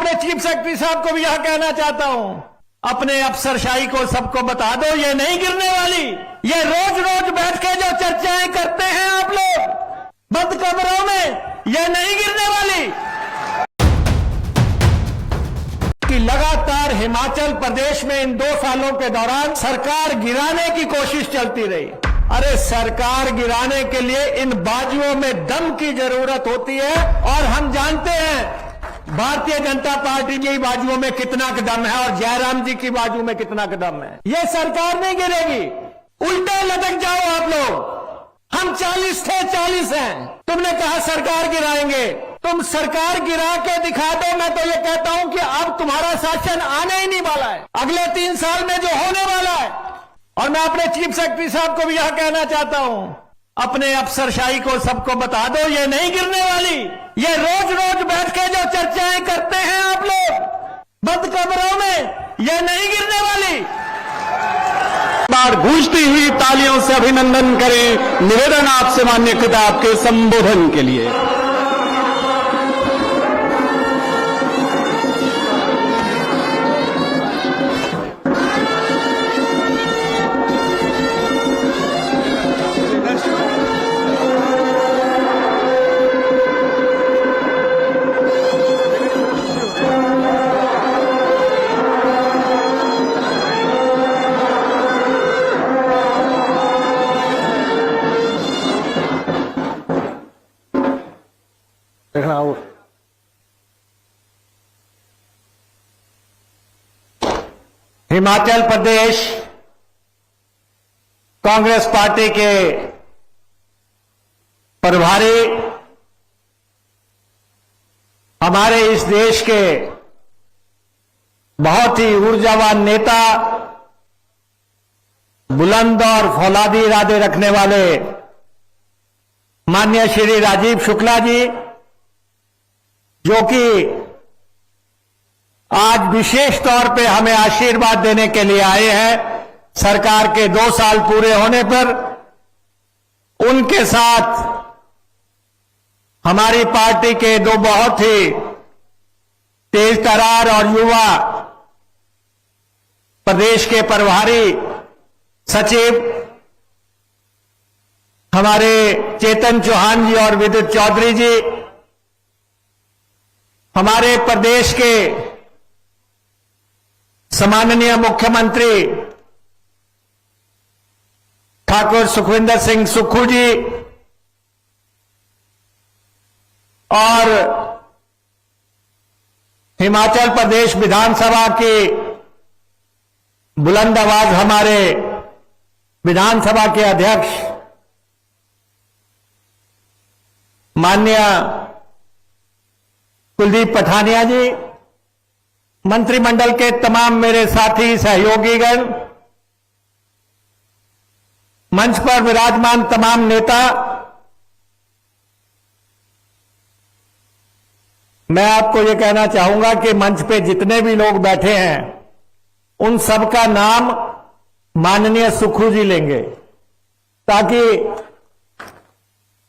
अपने chief secretary साहब को भी यह कहना चाहता हूं, अपने अफसरशाही को सबको बता दो, ये नहीं गिरने वाली। ये रोज रोज बैठ के जो चर्चाएं करते हैं आप लोग बंद कमरों में, ये नहीं गिरने वाली। कि लगातार हिमाचल प्रदेश में इन 2 सालों के दौरान सरकार गिराने की कोशिश चलती रही। अरे सरकार गिराने के लिए इन बाजुओं में दम की जरूरत होती है, और हम जानते हैं भारतीय जनता पार्टी की बाजुओं में कितना दम है और जयराम जी की बाजू में कितना दम है। ये सरकार नहीं गिरेगी, उल्टे लटक जाओ आप लोग। हम 40 थे, 40 हैं। तुमने कहा सरकार गिराएंगे, तुम सरकार गिरा के दिखा दो। मैं तो ये कहता हूं कि अब तुम्हारा शासन आने ही नहीं वाला है, अगले 3 साल में जो होने वाला है। और मैं अपने चीफ सेक्रेटरी साहब को भी यह कहना चाहता हूं, अपने अफसरशाही को सबको बता दो, ये नहीं गिरने वाली। ये रोज रोज बैठ के जो चर्चाएं करते हैं आप लोग बंद कमरों में, ये नहीं गिरने वाली। बार गूंजती हुई तालियों से अभिनंदन करें। निवेदन आपसे माननीय खिताब के संबोधन के लिए। हिमाचल प्रदेश कांग्रेस पार्टी के प्रभारी, हमारे इस देश के बहुत ही ऊर्जावान नेता, बुलंद और फौलादी इरादे रखने वाले माननीय श्री राजीव शुक्ला जी, जो कि आज विशेष तौर पे हमें आशीर्वाद देने के लिए आए हैं सरकार के 2 साल पूरे होने पर। उनके साथ हमारी पार्टी के 2 बहुत ही तेज तर्रार और युवा प्रदेश के प्रभारी सचिव हमारे चेतन चौहान जी और विद्युत चौधरी जी, हमारे प्रदेश के सम्माननीय मुख्यमंत्री ठाकुर सुखविंदर सिंह सुक्खू जी, और हिमाचल प्रदेश विधानसभा की बुलंद आवाज हमारे विधानसभा के अध्यक्ष माननीय कुलदीप पठानिया जी, मंत्रिमंडल के तमाम मेरे साथी सहयोगीगण, मंच पर विराजमान तमाम नेता, मैं आपको यह कहना चाहूंगा कि मंच पे जितने भी लोग बैठे हैं उन सबका नाम माननीय सुक्खू जी लेंगे, ताकि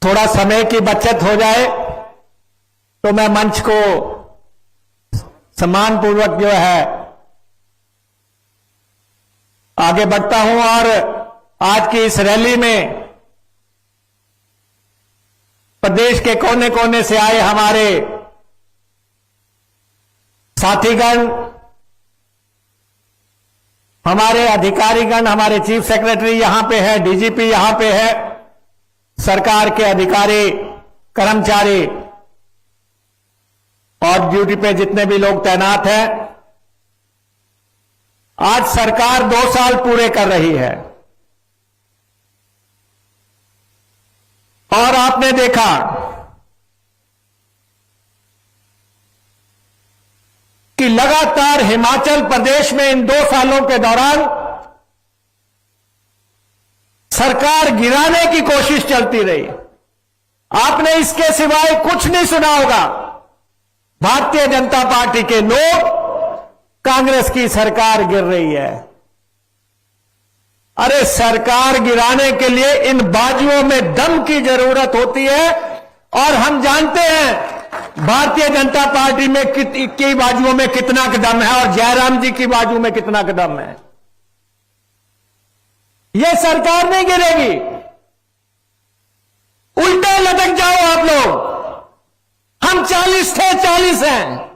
थोड़ा समय की बचत हो जाए। तो मैं मंच को सम्मानपूर्वक जो है आगे बढ़ता हूं, और आज की इस रैली में प्रदेश के कोने कोने से आए हमारे साथीगण, हमारे अधिकारीगण, हमारे चीफ सेक्रेटरी यहां पे है, डीजीपी यहां पे है, सरकार के अधिकारी, कर्मचारी और ड्यूटी पे जितने भी लोग तैनात हैं। आज सरकार 2 साल पूरे कर रही है, और आपने देखा कि लगातार हिमाचल प्रदेश में इन 2 सालों के दौरान सरकार गिराने की कोशिश चलती रही। आपने इसके सिवाय कुछ नहीं सुना होगा। भारतीय जनता पार्टी के लोग, कांग्रेस की सरकार गिर रही है। अरे सरकार गिराने के लिए इन बाजुओं में दम की जरूरत होती है, और हम जानते हैं भारतीय जनता पार्टी में की बाजुओं में कितना कदम है और जयराम जी की बाजू में कितना कदम है। यह सरकार नहीं गिरेगी, उल्टे लटक जाओ आप लोग। हम 40 थे, 40 हैं।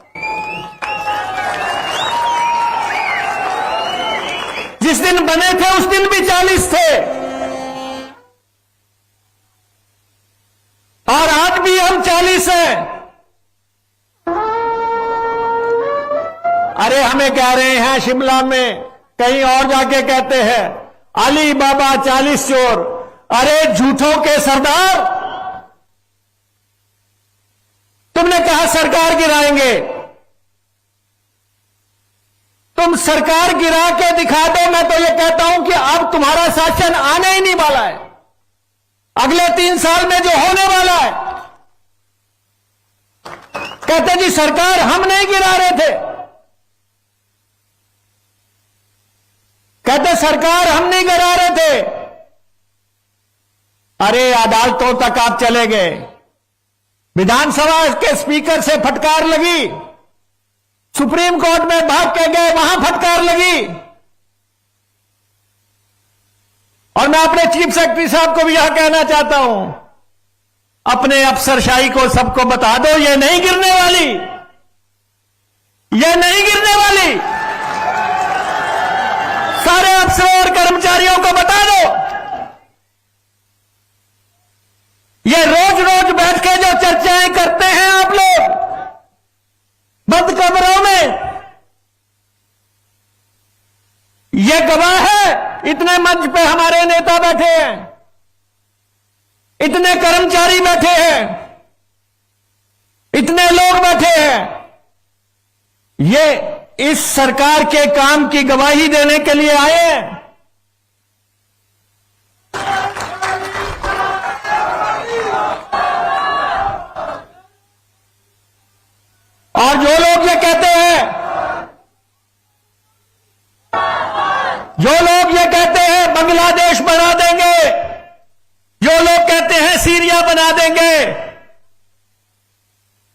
जिस दिन बने थे उस दिन भी 40 थे और आज भी हम 40 हैं। अरे हमें कह रहे हैं शिमला में, कहीं और जाके कहते हैं अली बाबा 40 चोर। अरे झूठों के सरदार, तुमने कहा सरकार गिराएंगे, तुम सरकार गिरा के दिखा दो। मैं तो यह कहता हूं कि अब तुम्हारा शासन आने ही नहीं वाला है। अगले 3 साल में जो होने वाला है, कहते जी सरकार हम नहीं गिरा रहे थे, कहते सरकार हम नहीं गिरा रहे थे। अरे अदालतों तक आप चले गए, विधानसभा के स्पीकर से फटकार लगी, सुप्रीम कोर्ट में भाग के गए, वहां फटकार लगी। और मैं अपने चीफ सेक्रेटरी साहब को भी यह कहना चाहता हूं, अपने अफसरशाही को सबको बता दो, यह नहीं गिरने वाली, यह नहीं गिरने वाली। सारे अफसरों और कर्मचारियों को बता दो, ये रोज रोज बैठ के जो चर्चाएं करते हैं आप लोग बंद कमरों में, ये गवाह है। इतने मंच पे हमारे नेता बैठे हैं, इतने कर्मचारी बैठे हैं, इतने लोग बैठे हैं, ये इस सरकार के काम की गवाही देने के लिए आए हैं। और जो लोग ये कहते हैं, जो लोग ये कहते हैं बांग्लादेश बना देंगे, जो लोग कहते हैं सीरिया बना देंगे,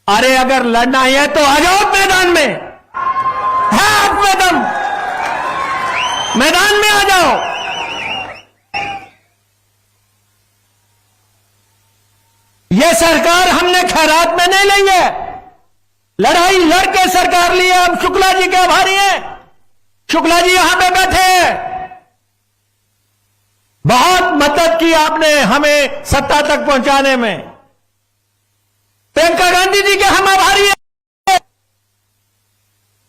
अरे अगर लड़ना है तो आ जाओ मैदान में, है आप में दम, मैदान में आ जाओ। यह सरकार हमने खैरात में नहीं ली है, लड़ाई लड़के सरकार ली है। हम शुक्ला जी के आभारी हैं, शुक्ला जी यहां पे बैठे हैं, बहुत मदद की आपने हमें सत्ता तक पहुंचाने में। प्रियंका गांधी जी के हम आभारी हैं,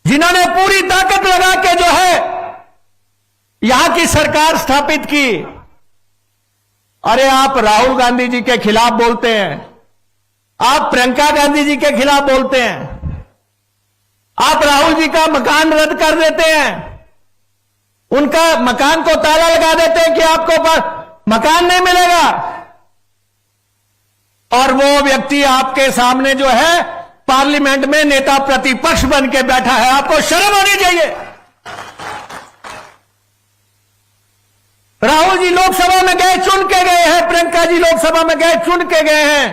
जिन्होंने पूरी ताकत लगा के जो है यहां की सरकार स्थापित की। अरे आप राहुल गांधी जी के खिलाफ बोलते हैं, आप प्रियंका गांधी जी के खिलाफ बोलते हैं, आप राहुल जी का मकान रद्द कर देते हैं, उनका मकान को ताला लगा देते हैं कि आपको मकान नहीं मिलेगा, और वो व्यक्ति आपके सामने जो है पार्लियामेंट में नेता प्रतिपक्ष बन के बैठा है। आपको शर्म होनी चाहिए। राहुल जी लोकसभा में गए, चुन के गए हैं, प्रियंका जी लोकसभा में गए, चुन के गए हैं,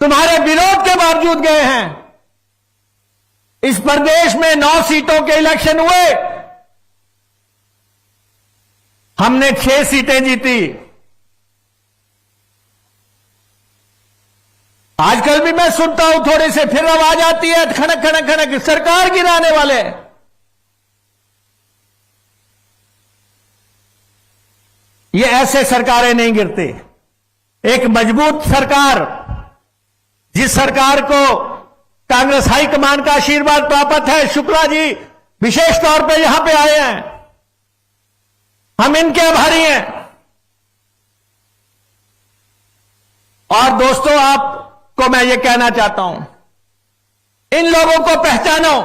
तुम्हारे विरोध के बावजूद गए हैं। इस प्रदेश में 9 सीटों के इलेक्शन हुए, हमने 6 सीटें जीती। आजकल भी मैं सुनता हूं, थोड़े से फिर आवाज आती है, खनक खनक खनक, सरकार गिराने वाले। ये ऐसे सरकारें नहीं गिरती। एक मजबूत सरकार, जिस सरकार को कांग्रेस हाईकमान का आशीर्वाद प्राप्त है, शुक्ला जी विशेष तौर पे यहां पे आए हैं, हम इनके आभारी हैं। और दोस्तों, आपको मैं ये कहना चाहता हूं, इन लोगों को पहचानो।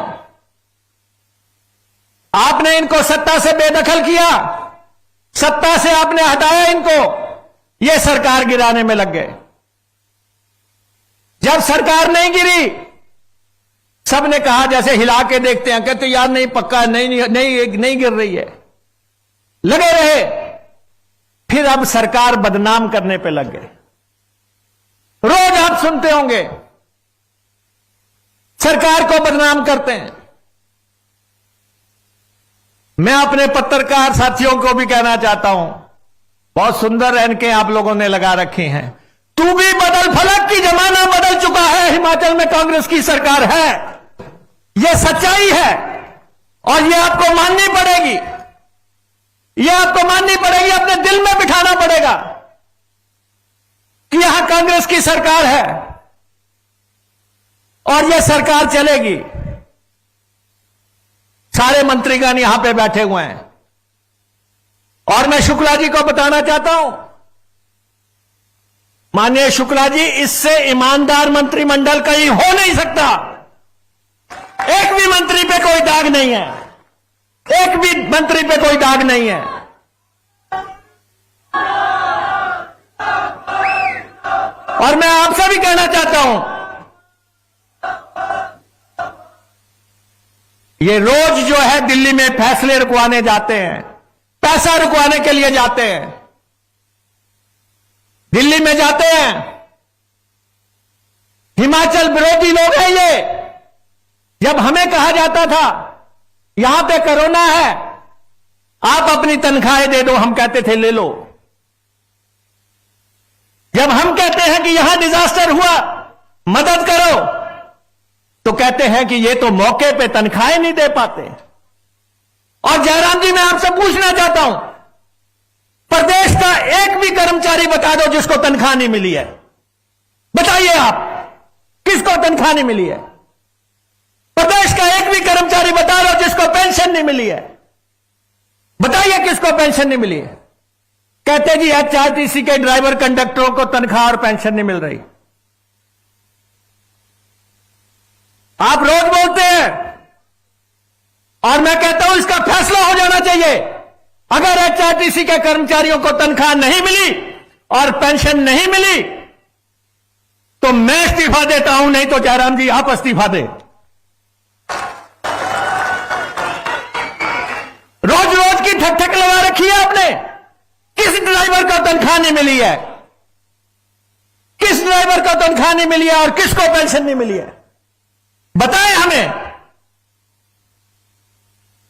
आपने इनको सत्ता से बेदखल किया, सत्ता से आपने हटाया इनको, ये सरकार गिराने में लग गए। जब सरकार नहीं गिरी, सबने कहा, जैसे हिला के देखते हैं, कहते यार नहीं पक्का, नहीं गिर रही है, लगे रहे। फिर अब सरकार बदनाम करने पे लग गए। रोज आप सुनते होंगे सरकार को बदनाम करते हैं। मैं अपने पत्रकार साथियों को भी कहना चाहता हूं, बहुत सुंदर एनके आप लोगों ने लगा रखी हैं। तू भी बदल, फलक की जमाना बदल चुका है। हिमाचल में कांग्रेस की सरकार है, यह सच्चाई है और यह आपको माननी पड़ेगी। यह आपको माननी पड़ेगी, अपने दिल में बिठाना पड़ेगा कि यहां कांग्रेस की सरकार है और यह सरकार चलेगी। सारे मंत्रीगण यहां पे बैठे हुए हैं और मैं शुक्ला जी को बताना चाहता हूं, माननीय शुक्ला जी, इससे ईमानदार मंत्रिमंडल कहीं हो नहीं सकता। एक भी मंत्री पे कोई दाग नहीं है, एक भी मंत्री पे कोई दाग नहीं है। और मैं आपसे भी कहना चाहता हूं, ये रोज जो है दिल्ली में फैसले रुकवाने जाते हैं, पैसा रुकवाने के लिए जाते हैं, दिल्ली में जाते हैं। हिमाचल विरोधी लोग हैं ये। जब हमें कहा जाता था यहां पे कोरोना है, आप अपनी तनख्वाहें दे दो, हम कहते थे ले लो। जब हम कहते हैं कि यहां डिजास्टर हुआ, मदद करो, तो कहते हैं कि ये तो मौके पे तनख्वाहें नहीं दे पाते। और जयराम जी, मैं आपसे पूछना चाहता हूं, प्रदेश का एक भी कर्मचारी बता दो जिसको तनख्वाह नहीं मिली है। बताइए आप, किसको तनख्वाह नहीं मिली है? प्रदेश का एक भी कर्मचारी बता दो जिसको पेंशन नहीं मिली है। बताइए किसको पेंशन नहीं मिली है? कहते जी एचआरटीसी के ड्राइवर कंडक्टरों को तनख्वाह और पेंशन नहीं मिल रही। आप रोज बोलते हैं और मैं कहता हूं इसका फैसला हो जाना चाहिए। अगर एचआरटीसी के कर्मचारियों को तनख्वाह नहीं मिली और पेंशन नहीं मिली तो मैं इस्तीफा देता हूं, नहीं तो जयराम जी आप इस्तीफा दें। रोज रोज की ठक ठक लगा रखी है आपने। किस ड्राइवर को तनख्वाह नहीं मिली है? किस ड्राइवर को तनख्वाह नहीं मिली है और किसको पेंशन नहीं मिली है? बताएं हमें।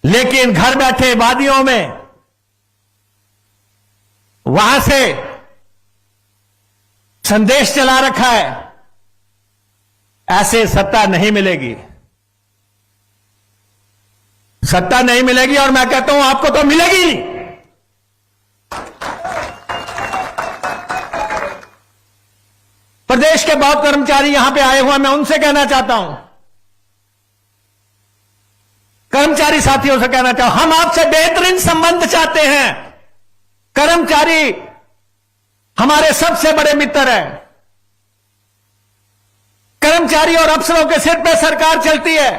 लेकिन घर बैठे वादियों में वहां से संदेश चला रखा है, ऐसे सत्ता नहीं मिलेगी, सत्ता नहीं मिलेगी। और मैं कहता हूं आपको तो मिलेगी नहीं। प्रदेश के बहुत कर्मचारी यहां पे आए हुए, मैं उनसे कहना चाहता हूं, कर्मचारी साथियों से कहना चाहता हूं, हम आपसे बेहतरीन संबंध चाहते हैं। कर्मचारी हमारे सबसे बड़े मित्र हैं। कर्मचारी और अफसरों के सिर पे सरकार चलती है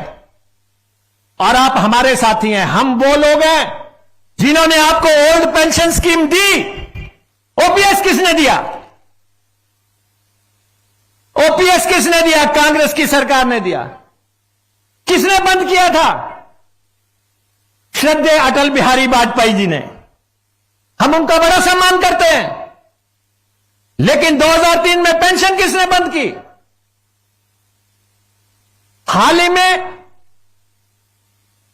और आप हमारे साथी हैं। हम वो लोग हैं जिन्होंने आपको ओल्ड पेंशन स्कीम दी। ओपीएस किसने दिया? ओपीएस किसने दिया? कांग्रेस की सरकार ने दिया। किसने बंद किया था? श्रद्धेय अटल बिहारी वाजपेयी जी ने। हम उनका बड़ा सम्मान करते हैं। लेकिन 2003 में पेंशन किसने बंद की? हाल ही में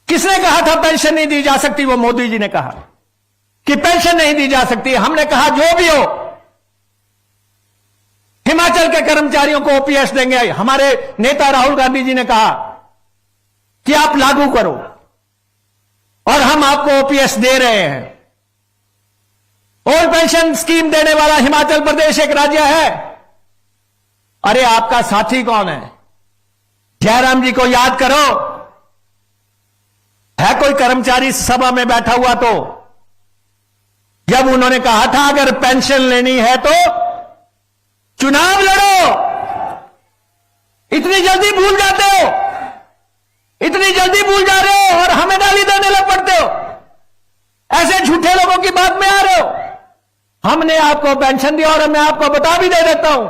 किसने कहा था पेंशन नहीं दी जा सकती? वो मोदी जी ने कहा कि पेंशन नहीं दी जा सकती। हमने कहा जो भी हो, हिमाचल के कर्मचारियों को ओपीएस देंगे। हमारे नेता राहुल गांधी जी ने कहा कि आप लागू करो और हम आपको ओपीएस दे रहे हैं। ओल्ड पेंशन स्कीम देने वाला हिमाचल प्रदेश एक राज्य है। अरे आपका साथी कौन है? जयराम जी को याद करो। है कोई कर्मचारी सभा में बैठा हुआ तो जब उन्होंने कहा था अगर पेंशन लेनी है तो चुनाव लड़ो। इतनी जल्दी भूल जाते हो, इतनी जल्दी भूल जा रहे हो और हमें गाली देने लग पड़ते हो। ऐसे झूठे लोगों की बात में आ रहे हो। हमने आपको पेंशन दी और मैं आपको बता भी दे देता हूं,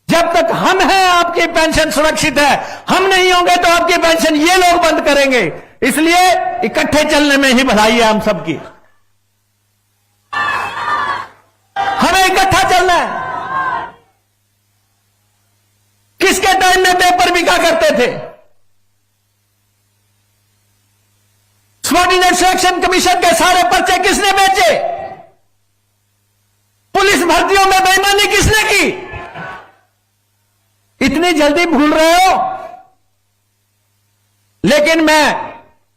जब तक हम हैं आपकी पेंशन सुरक्षित है। हम नहीं होंगे तो आपकी पेंशन ये लोग बंद करेंगे। इसलिए इकट्ठे चलने में ही भलाई है हम सबकी। हमें इकट्ठा चलना है। किसके टाइम में पेपर बिका करते थे? सबॉर्डिनेट सिलेक्शन कमीशन के सारे पर्चे किसने बेचे? पुलिस भर्तियों में बेईमानी किसने की? इतनी जल्दी भूल रहे हो? लेकिन मैं,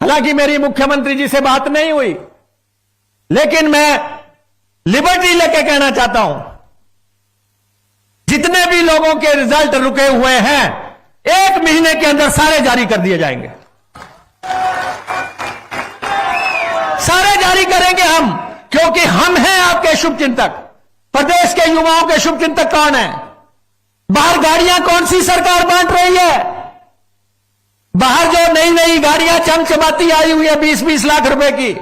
हालांकि मेरी मुख्यमंत्री जी से बात नहीं हुई, लेकिन मैं लिबर्टी लेके कहना चाहता हूं, जितने भी लोगों के रिजल्ट रुके हुए हैं 1 महीने के अंदर सारे जारी कर दिए जाएंगे। सारे जारी करेंगे हम, क्योंकि हम हैं आपके शुभचिंतक। प्रदेश के युवाओं के शुभचिंतक कौन है? बाहर गाड़ियां कौन सी सरकार बांट रही है? बाहर जो नई नई गाड़ियां चमचमाती आई हुई है 20-20 लाख रुपए की,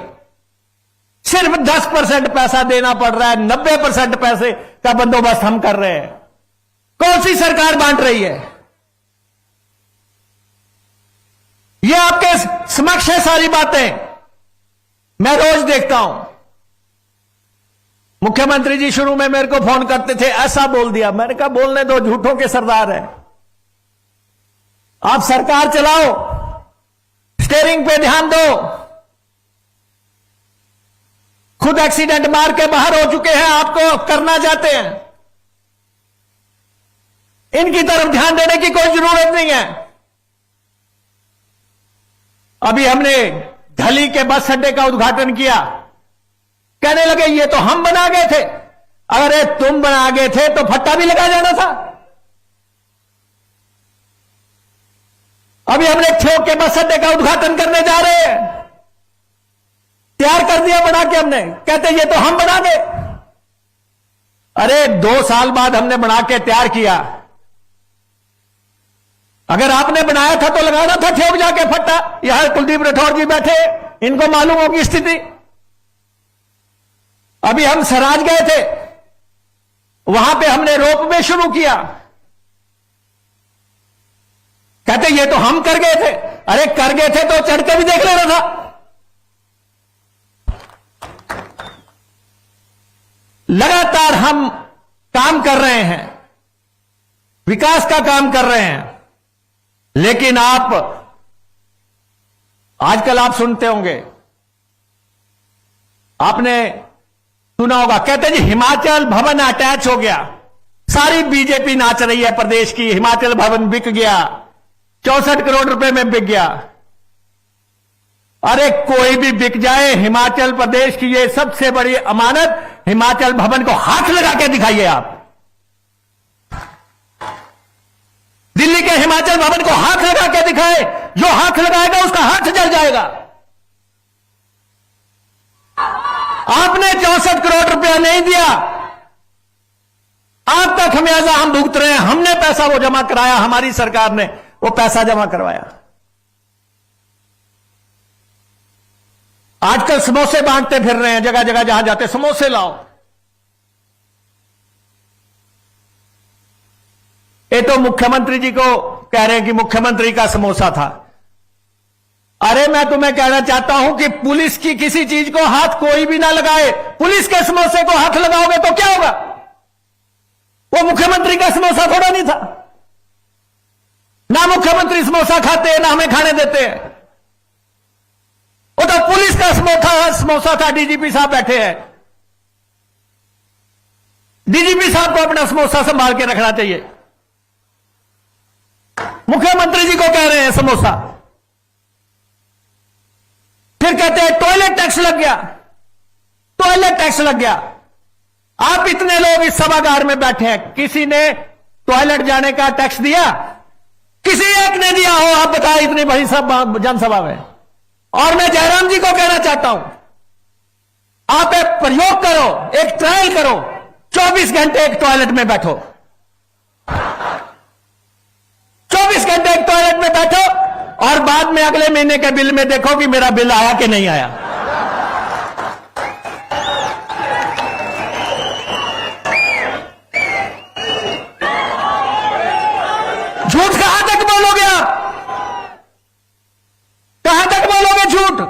सिर्फ 10% पैसा देना पड़ रहा है, 90% पैसे का बंदोबस्त हम कर रहे हैं। कौन सी सरकार बांट रही है? ये आपके समक्ष है सारी बातें, मैं रोज देखता हूं। मुख्यमंत्री जी शुरू में मेरे को फोन करते थे, ऐसा बोल दिया। मैंने कहा बोलने दो, झूठों के सरदार है। आप सरकार चलाओ, स्टीयरिंग पे ध्यान दो। खुद एक्सीडेंट मार के बाहर हो चुके हैं, आपको करना चाहते हैं। इनकी तरफ ध्यान देने की कोई जरूरत नहीं है। अभी हमने ढली के बस अड्डे का उद्घाटन किया, कहने लगे ये तो हम बना गए थे। अरे तुम बना गए थे तो फट्टा भी लगा जाना था। अभी हमने ठोक के बस अड्डे का उद्घाटन करने जा रहे हैं, तैयार कर दिया बना के हमने, कहते ये तो हम बना गए। अरे 2 साल बाद हमने बना के तैयार किया। अगर आपने बनाया था तो लगाना था ठोक जाके फट्टा। यहां कुलदीप राठौर जी बैठे, इनको मालूम होगी स्थिति। अभी हम सराज गए थे, वहां पे हमने रोप वे शुरू किया, कहते ये तो हम कर गए थे। अरे कर गए थे तो चढ़ के भी देख लेना था। लगातार हम काम कर रहे हैं, विकास का काम कर रहे हैं, लेकिन आप आजकल आप सुनते होंगे, आपने सुना होगा, कहते जी हिमाचल भवन अटैच हो गया। सारी बीजेपी नाच रही है प्रदेश की, हिमाचल भवन बिक गया, 64 करोड़ रुपए में बिक गया। अरे कोई भी बिक जाए, हिमाचल प्रदेश की ये सबसे बड़ी अमानत, हिमाचल भवन को हाथ लगा के दिखाइए आप। दिल्ली के हिमाचल भवन को हाथ लगा के दिखाए, जो हाथ लगाएगा उसका हाथ जल जाएगा। आपने 64 करोड़ रुपया नहीं दिया, आप तक खमियाजा हम भुगत रहे हैं। हमने पैसा वो जमा कराया, हमारी सरकार ने वो पैसा जमा करवाया। आजकल समोसे बांटते फिर रहे हैं, जगह जगह जहां जाते समोसे लाओ। ये तो मुख्यमंत्री जी को कह रहे हैं कि मुख्यमंत्री का समोसा था। अरे मैं तुम्हें कहना चाहता हूं कि पुलिस की किसी चीज को हाथ कोई भी ना लगाए। पुलिस के समोसे को हाथ लगाओगे तो क्या होगा? वो मुख्यमंत्री का समोसा थोड़ा नहीं था। ना मुख्यमंत्री समोसा खाते हैं, ना हमें खाने देते हैं। वो तो पुलिस का समोसा था। डीजीपी साहब बैठे हैं, डीजीपी साहब को अपना समोसा संभाल के रखना चाहिए। मुख्यमंत्री जी को कह रहे हैं समोसा, फिर कहते हैं टॉयलेट टैक्स लग गया, टॉयलेट टैक्स लग गया। आप इतने लोग इस सभागार में बैठे हैं, किसी ने टॉयलेट जाने का टैक्स दिया? किसी एक ने दिया हो? आप बताएं इतनी बड़ी जनसभा में। और मैं जयराम जी को कहना चाहता हूं, आप एक प्रयोग करो, एक ट्रायल करो, 24 घंटे एक टॉयलेट में बैठो, 24 घंटे एक टॉयलेट में बैठो, और बाद में अगले महीने के बिल में देखो कि मेरा बिल आया कि नहीं आया। झूठ कहां तक बोलोगे आप? कहां तक बोलोगे झूठ?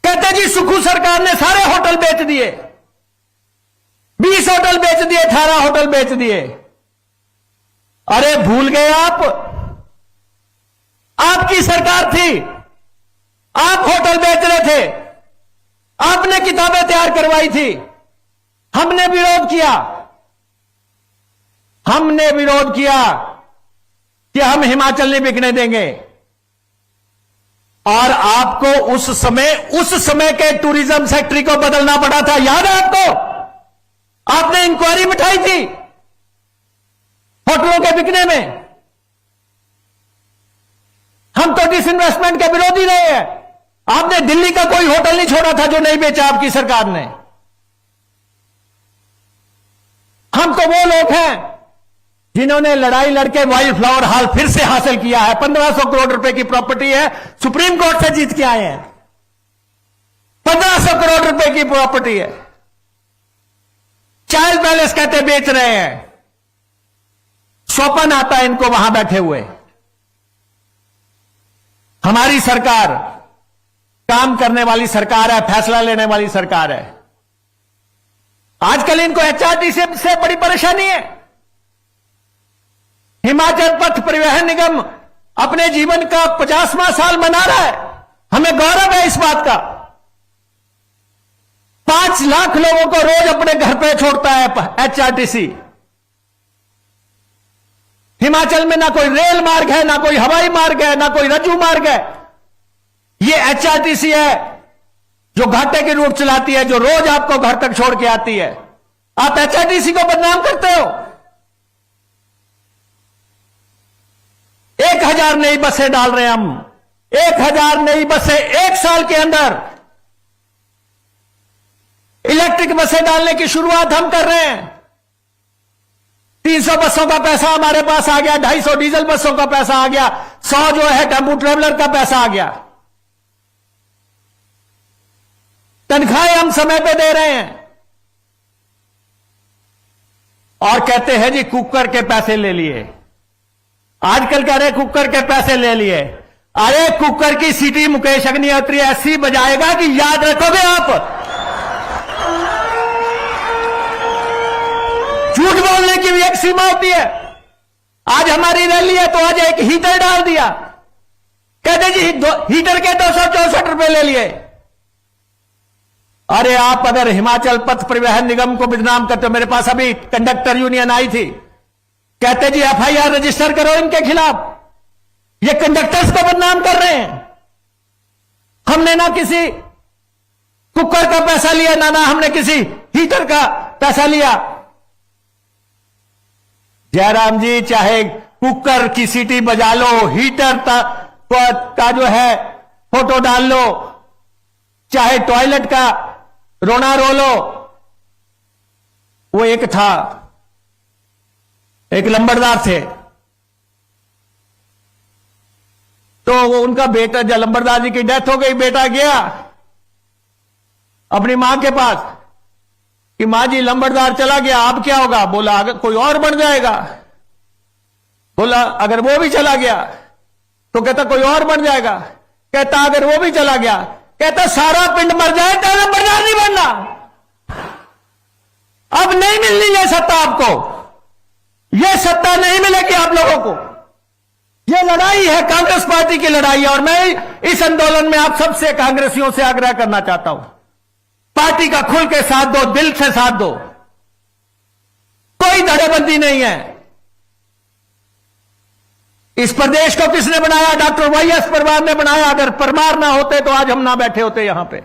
कहते जी सुखू सरकार ने सारे होटल बेच दिए, 20 होटल बेच दिए, 18 होटल बेच दिए। अरे भूल गए आप? आपकी सरकार थी, आप होटल बेच रहे थे, आपने किताबें तैयार करवाई थी, हमने विरोध किया, हमने विरोध किया कि हम हिमाचल नहीं बिकने देंगे। और आपको उस समय के टूरिज्म सेक्रेटरी को बदलना पड़ा था, याद है आपको? आपने इंक्वायरी बिठाई थी होटलों के बिकने में। हम तो डिसइन्वेस्टमेंट के विरोधी रहे हैं। आपने दिल्ली का कोई होटल नहीं छोड़ा था जो नहीं बेचा आपकी सरकार ने। हम तो वो लोग हैं जिन्होंने लड़ाई लड़के वाइल्ड फ्लावर हॉल फिर से हासिल किया है। 1500 करोड़ रुपए की प्रॉपर्टी है, सुप्रीम कोर्ट से जीत के आए हैं। 1500 करोड़ रुपए की प्रॉपर्टी है। चाइल्ड पैलेस कहते बेच रहे हैं, स्वपन आता है इनको वहां बैठे हुए। हमारी सरकार काम करने वाली सरकार है, फैसला लेने वाली सरकार है। आजकल इनको एचआरटीसी से बड़ी परेशानी है। हिमाचल पथ परिवहन निगम अपने जीवन का 50वां साल मना रहा है। हमें गौरव है इस बात का। 5 लाख लोगों को रोज अपने घर पे छोड़ता है एचआरटीसी। हिमाचल में ना कोई रेल मार्ग है, ना कोई हवाई मार्ग है, ना कोई रज्जू मार्ग है। ये एचआरटीसी है जो घाटे की रूट चलाती है, जो रोज आपको घर तक छोड़ के आती है। आप एचआरटीसी को बदनाम करते हो। 1000 नई बसें डाल रहे हैं हम। 1000 नई बसें एक साल के अंदर। इलेक्ट्रिक बसें डालने की शुरुआत हम कर रहे हैं। 300 बसों का पैसा हमारे पास आ गया, 250 डीजल बसों का पैसा आ गया, 100 जो है टेम्पू ट्रेवलर का पैसा आ गया। तनख्वाहें हम समय पे दे रहे हैं। और कहते हैं जी कुकर के पैसे ले लिए। आजकल कह रहे कुकर के पैसे ले लिए। अरे कुकर की सीटी मुकेश अग्निहोत्री ऐसी बजाएगा कि याद रखोगे आप। झूठ बोलने की भी एक सीमा होती है। आज हमारी रैली है तो आज एक हीटर डाल दिया, कहते जी हीटर के 264 रुपए ले लिए। अरे आप अगर हिमाचल पथ परिवहन निगम को बदनाम करते हो, मेरे पास अभी कंडक्टर यूनियन आई थी, कहते जी एफआईआर रजिस्टर करो इनके खिलाफ, ये कंडक्टर्स को बदनाम कर रहे हैं। हमने ना किसी कुकर का पैसा लिया, ना हमने किसी हीटर का पैसा लिया। जयराम जी, चाहे कुकर की सीटी बजा लो, हीटर का जो है फोटो डाल लो, चाहे टॉयलेट का रोना रो लो। वो एक था, एक लंबरदार थे, तो वो उनका बेटा, जब लंबरदार जी की डेथ हो गई, बेटा गया अपनी मां के पास कि मां जी लंबरदार चला गया, अब क्या होगा? बोला अगर कोई और बन जाएगा। बोला अगर वो भी चला गया तो कहता कोई और बन जाएगा। कहता अगर वो भी चला गया, कहता सारा पिंड मर जाए तो लंबरदार नहीं बनना। अब नहीं मिलनी ये सत्ता आपको, ये सत्ता नहीं मिलेगी आप लोगों को। ये लड़ाई है, कांग्रेस पार्टी की लड़ाई है। और मैं इस आंदोलन में आप सबसे कांग्रेसियों से आग्रह करना चाहता हूं, पार्टी का खुल के साथ दो, दिल से साथ दो। कोई धड़ेबंदी नहीं है। इस प्रदेश को किसने बनाया? डॉक्टर वाईएस परमार ने बनाया। अगर परमार ना होते तो आज हम ना बैठे होते यहां पे।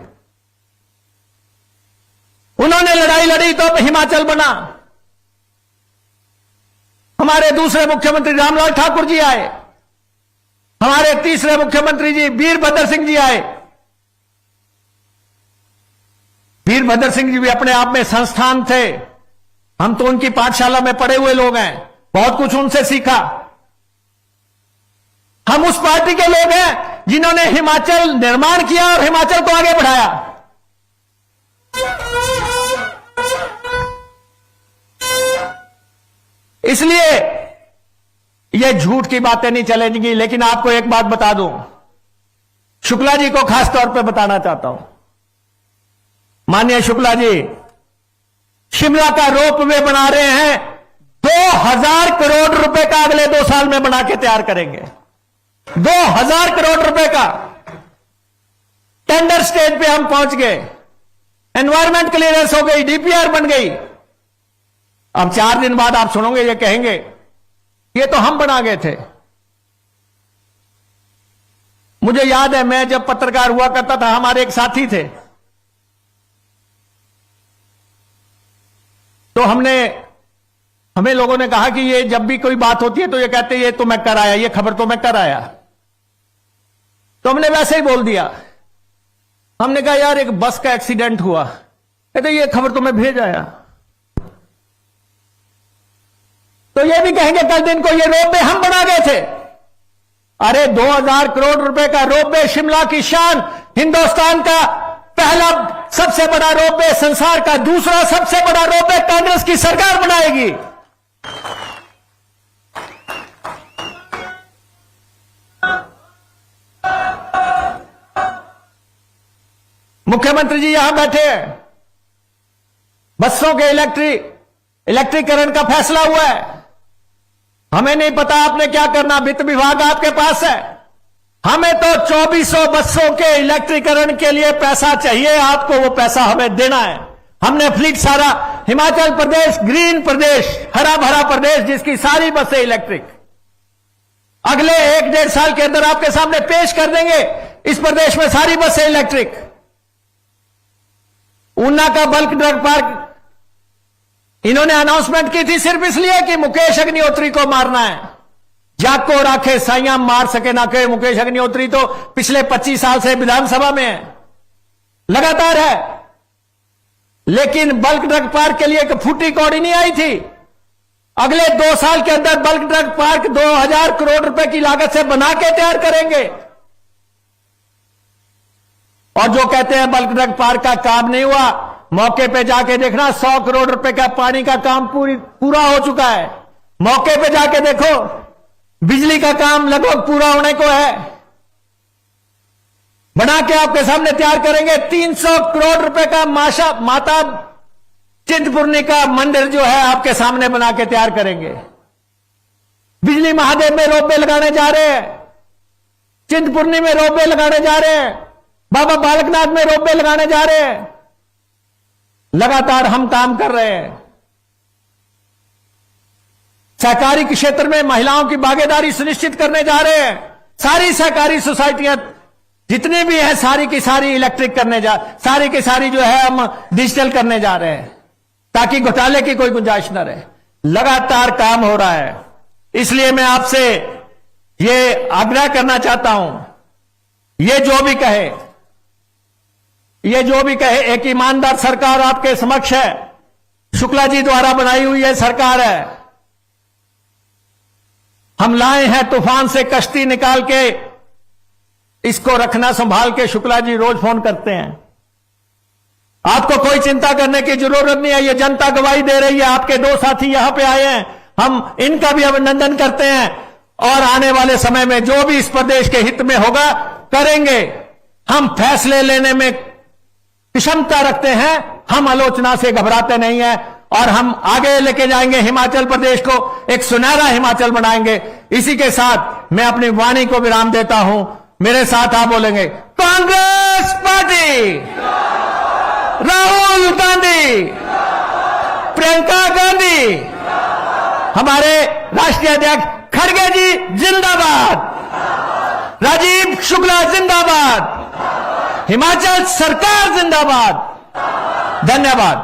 उन्होंने लड़ाई लड़ी तो हिमाचल बना। हमारे दूसरे मुख्यमंत्री रामलाल ठाकुर जी आए, हमारे तीसरे मुख्यमंत्री जी वीरभद्र सिंह जी आए। वीरभद्र सिंह जी भी अपने आप में संस्थान थे। हम तो उनकी पाठशाला में पढ़े हुए लोग हैं, बहुत कुछ उनसे सीखा। हम उस पार्टी के लोग हैं जिन्होंने हिमाचल निर्माण किया और हिमाचल को आगे बढ़ाया। इसलिए ये झूठ की बातें नहीं चलेंगी। लेकिन आपको एक बात बता दूं, शुक्ला जी को खास तौर पे बताना चाहता हूं। माननीय शुक्ला जी शिमला का रोपवे बना रहे हैं, 2000 करोड़ रुपए का अगले 2 साल में बना के तैयार करेंगे। 2000 करोड़ रुपए का टेंडर स्टेज पे हम पहुंच गए, एनवायरमेंट क्लियरेंस हो गई, डीपीआर बन गई। अब 4 दिन बाद आप सुनोगे, ये कहेंगे ये तो हम बना गए थे। मुझे याद है, मैं जब पत्रकार हुआ करता था, हमारे एक साथी थे, तो हमें लोगों ने कहा कि ये जब भी कोई बात होती है तो ये कहते हैं ये तो मैं कर आया, ये खबर तो मैं कर आया। तो हमने वैसे ही बोल दिया। हमने कहा यार एक बस का एक्सीडेंट हुआ, कहते ये खबर तो मैं भेज आया। तो ये भी कहेंगे कल दिन को ये रोपवे हम बना गए थे। अरे 2000 करोड़ रुपए का रोपवे, शिमला की शान, हिंदुस्तान का पहला सबसे बड़ा रोपवे, संसार का दूसरा सबसे बड़ा रोपवे कांग्रेस की सरकार बनाएगी। मुख्यमंत्री जी यहां बैठे हैं, बसों के इलेक्ट्रिकरण का फैसला हुआ है। हमें नहीं पता आपने क्या करना, वित्त विभाग आपके पास है। हमें तो 2400 बसों के इलेक्ट्रिकरण के लिए पैसा चाहिए, आपको वो पैसा हमें देना है। हमने फ्लीट सारा हिमाचल प्रदेश, ग्रीन प्रदेश, हरा भरा प्रदेश, जिसकी सारी बसें इलेक्ट्रिक अगले 1-1.5 साल के अंदर आपके सामने पेश कर देंगे। इस प्रदेश में सारी बसें इलेक्ट्रिक। ऊना का बल्क ड्रग पार्क इन्होंने अनाउंसमेंट की थी सिर्फ इसलिए कि मुकेश अग्निहोत्री को मारना है। जाको राखे साइयां, मार सके ना कहे। मुकेश अग्निहोत्री तो पिछले 25 साल से विधानसभा में है, लगातार है, लेकिन बल्क ड्रग पार्क के लिए एक फूटी कौड़ी नहीं आई थी। अगले 2 साल के अंदर बल्क ड्रग पार्क 2000 करोड़ रुपए की लागत से बना के तैयार करेंगे। और जो कहते हैं बल्क ड्रग पार्क का काम नहीं हुआ, मौके पे जाके देखना, 100 करोड़ रुपए का पानी का काम पूरा हो चुका है। मौके पे जाके देखो, बिजली का काम लगभग पूरा होने को है। बना के आपके सामने तैयार करेंगे। 300 करोड़ रुपए का माता चिंतपूर्णी का मंदिर जो है आपके सामने बना के तैयार करेंगे। बिजली महादेव में रोपवे लगाने जा रहे हैं, चिंतपूर्णी में रोपवे लगाने जा रहे हैं, बाबा बालकनाथ में रोपवे लगाने जा रहे हैं। लगातार हम काम कर रहे हैं। सहकारी के क्षेत्र में महिलाओं की भागीदारी सुनिश्चित करने जा रहे हैं। सारी सहकारी सोसाइटियां जितनी भी हैं, सारी की सारी इलेक्ट्रिक सारी की सारी जो है हम डिजिटल करने जा रहे हैं, ताकि घोटाले की कोई गुंजाइश न रहे। लगातार काम हो रहा है। इसलिए मैं आपसे ये आग्रह करना चाहता हूं, ये जो भी कहे, एक ईमानदार सरकार आपके समक्ष है। शुक्ला जी द्वारा बनाई हुई यह सरकार है। हम लाए हैं तूफान से कश्ती निकाल के, इसको रखना संभाल के। शुक्ला जी रोज फोन करते हैं। आपको कोई चिंता करने की जरूरत नहीं है। ये जनता गवाही दे रही है। आपके 2 साथी यहां पे आए हैं, हम इनका भी अभिनंदन करते हैं। और आने वाले समय में जो भी इस प्रदेश के हित में होगा करेंगे। हम फैसले लेने में क्षमता रखते हैं, हम आलोचना से घबराते नहीं हैं, और हम आगे लेके जाएंगे हिमाचल प्रदेश को, एक सुनहरा हिमाचल बनाएंगे। इसी के साथ मैं अपनी वाणी को विराम देता हूं। मेरे साथ आप बोलेंगे, कांग्रेस पार्टी, राहुल गांधी, प्रियंका गांधी, हमारे राष्ट्रीय अध्यक्ष खड़गे जी जिंदाबाद, राजीव शुक्ला जिंदाबाद, हिमाचल सरकार जिंदाबाद। धन्यवाद।